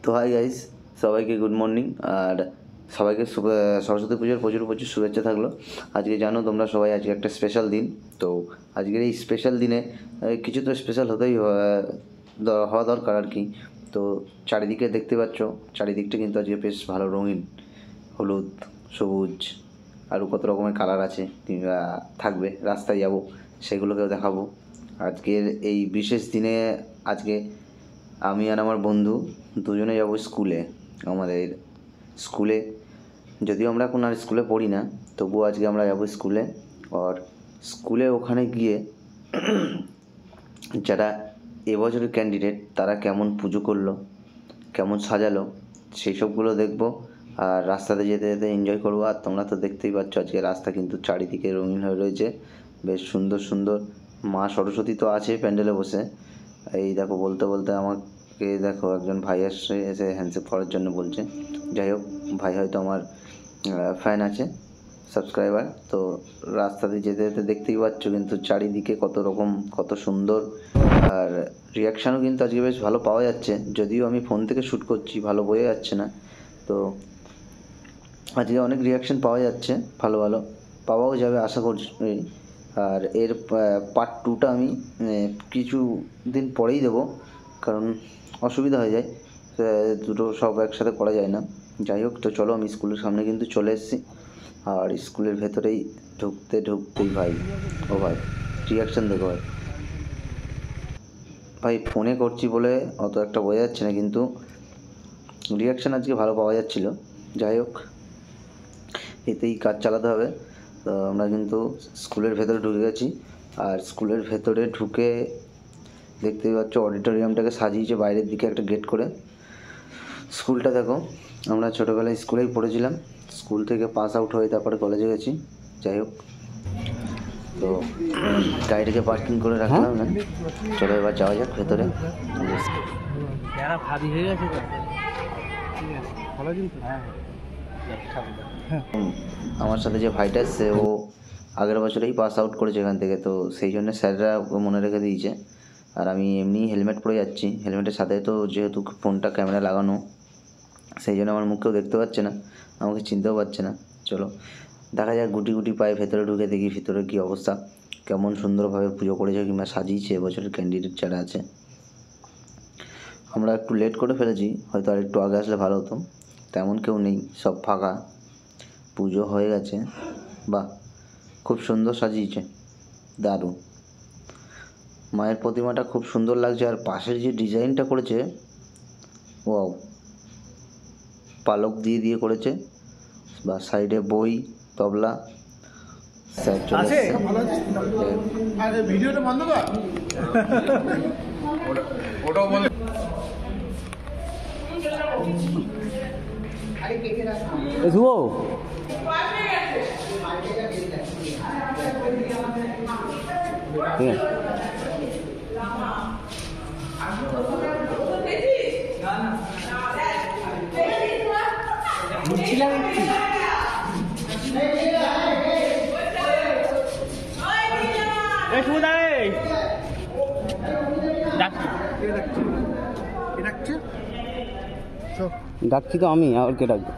তো hi guys, সবাইকে good morning. আর সবাইকে সরস্বতী পুজোর প্রচুর প্রচুর শুভেচ্ছা থাকলো। আজকে জানো তোমরা সবাই, আজকে একটা স্পেশাল দিন। তো আজকের এই স্পেশাল দিনে কিছু তো স্পেশাল হওয়া দরকার আর কি। তো চারিদিকে দেখতে পাচ্ছ, চারিদিকটা কিন্তু আজকে বেশ ভালো রঙিন, হলুদ, সবুজ, আরও কত রকমের কালার আছে কিংবা থাকবে। রাস্তায় যাব, সেগুলোকেও দেখাবো। আজকের এই বিশেষ দিনে আজকে আমি আর আমার বন্ধু দুজনে যাব স্কুলে। আমাদের স্কুলে, যদিও আমরা এখন আর স্কুলে পড়ি না, তবুও আজকে আমরা যাব স্কুলে। আর স্কুলে ওখানে গিয়ে যারা এবছরের ক্যান্ডিডেট তারা কেমন পুজো করলো, কেমন সাজালো, সেই সবগুলো দেখবো। আর রাস্তাতে যেতে যেতে এনজয় করবো। আর তোমরা তো দেখতেই পাচ্ছ আজকে রাস্তা কিন্তু চারিদিকে রঙিন হয়ে রয়েছে, বেশ সুন্দর সুন্দর। মা সরস্বতী তো আছে প্যান্ডেলে বসে। এই দেখো, বলতে বলতে আমাকে দেখো একজন ভাই আসছে, এসে হ্যান্ডশেক করার জন্য বলছে। যাই হোক, ভাই হয়তো আমার ফ্যান আছে, সাবস্ক্রাইবার। তো রাস্তাতে যেতে যেতে দেখতেই পাচ্ছ কিন্তু চারিদিকে কত রকম, কত সুন্দর। আর রিয়াকশানও কিন্তু আজকে বেশ ভালো পাওয়া যাচ্ছে, যদিও আমি ফোন থেকে শ্যুট করছি, ভালো বোঝা যাচ্ছে না। তো আজকে অনেক রিয়াকশান পাওয়া যাচ্ছে, ভালো ভালো পাওয়াও যাবে আশা করছি। আর এর পার্ট 2টা আমি কিছু দিন পরেই দেবো, কারণ অসুবিধা হয়ে যায়, দুটো সব একসাথে করা যায় না। যাই হোক, তো চলো, আমি স্কুলের সামনে কিন্তু চলে এসেছি। আর স্কুলের ভেতরেই ঢুকতেই ভাই, ও ভাই রিয়াকশান দেখো ভাই। ভাই ফোনে করছি বলে অত একটা বোঝা যাচ্ছে না, কিন্তু রিয়াকশান আজকে ভালো পাওয়া যাচ্ছিলো। যাই হোক, এতেই কাজ চালাতে হবে। তো আমরা কিন্তু স্কুলের ভেতরে ঢুকে গেছি। আর স্কুলের ভেতরে ঢুকে দেখতেই পাচ্ছ অডিটোরিয়ামটাকে সাজিয়েছে বাইরের দিকে একটা গেট করে। স্কুলটা দেখো, আমরা ছোটোবেলায় স্কুলেই পড়েছিলাম, স্কুল থেকে পাস আউট হয়ে তারপরে কলেজে গেছি। যাই হোক, তো গাড়িটাকে পার্কিং করে রাখলাম না, চলো এবার যাওয়া যাক ভেতরে। আমার সাথে যে ভাইটা এসছে, ও আগের বছরেই পাস আউট করেছে এখান থেকে, তো সেই জন্য স্যাররা মনে রেখে দিয়েছে। আর আমি এমনি হেলমেট পরে যাচ্ছি, হেলমেটের সাথে তো যেহেতু ফোনটা ক্যামেরা লাগানো, সেই জন্য আমার মুখকেও দেখতে পাচ্ছে না, আমাকে চিনতেও পারছে না। চলো দেখা যাক, গুটি গুটি পায়ে ভেতরে ঢুকে দেখি ভিতরে কী অবস্থা, কেমন সুন্দরভাবে পুজো করেছে কিংবা সাজিয়েছে এবছরের ক্যান্ডিডেট যারা আছে। আমরা একটু লেট করে ফেলেছি, হয়তো আর একটু আগে আসলে ভালো হতো। তেমন কেউ নেই, সব ফাঁকা, পুজো হয়ে গেছে। বাহ, খুব সুন্দর সাজিয়েছে, দারুণ। মায়ের প্রতিমাটা খুব সুন্দর লাগছে। আর পাশের যে ডিজাইনটা করেছে, ওয়াও, পালক দিয়ে দিয়ে করেছে, বা সাইডে বই, তবলা। স্যার চলে আসছে। ভিডিওটা বন্ধ কর, ওটাও বন্ধ। শুভ ডাকছি তো আমি, আর কে ডাকবো?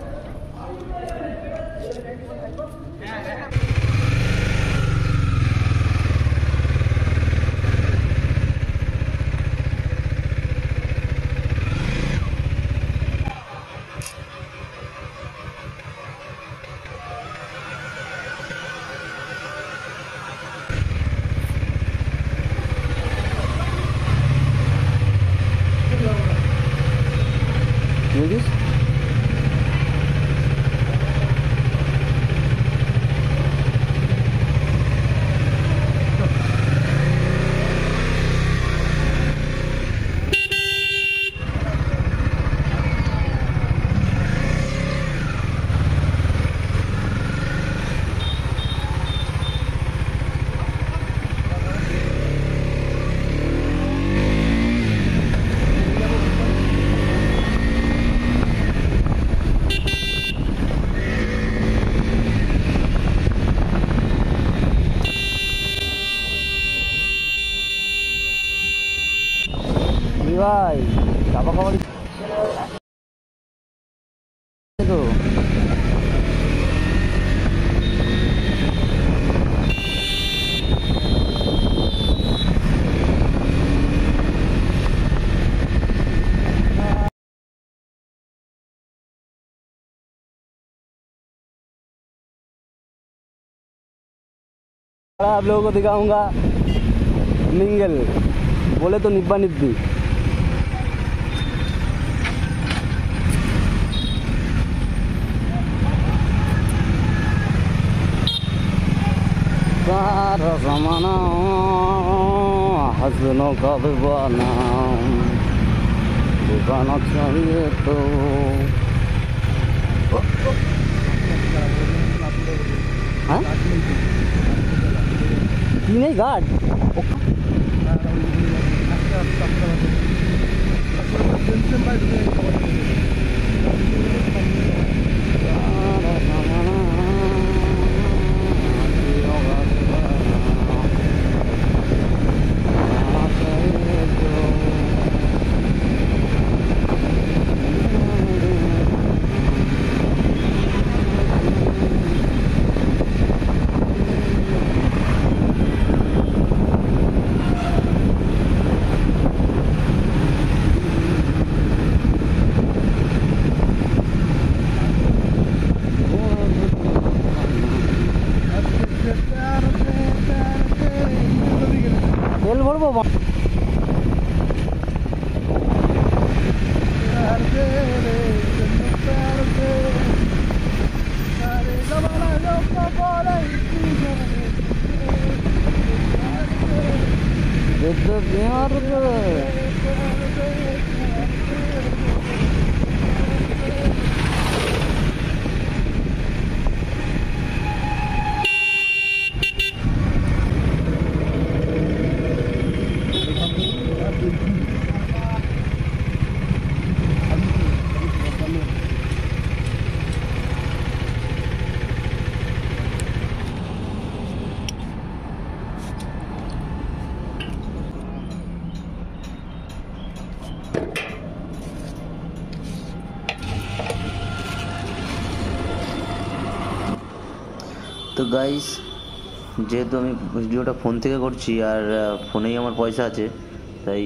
ভাই চাপা খাবার आप लोगों को दिखाऊंगा मिंगल, बोले तो निब्बा निब्बी। सारा ज़माना हज़नों का दीवाना, दीवाना चाहिए तो हाँ नहीं घाट তেল ভরবো बिहार তো গাইস, যেহেতু আমি ভিডিওটা ফোন থেকে করছি আর ফোনেই আমার পয়সা আছে, তাই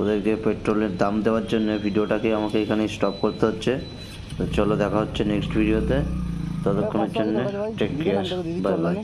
ওদেরকে পেট্রোলের দাম দেওয়ার জন্য ভিডিওটাকে আমাকে এখানে স্টপ করতে হচ্ছে। তো চলো দেখা হচ্ছে নেক্সট ভিডিওতে, ততক্ষণের জন্য টেক কেয়ার, বাই বাই।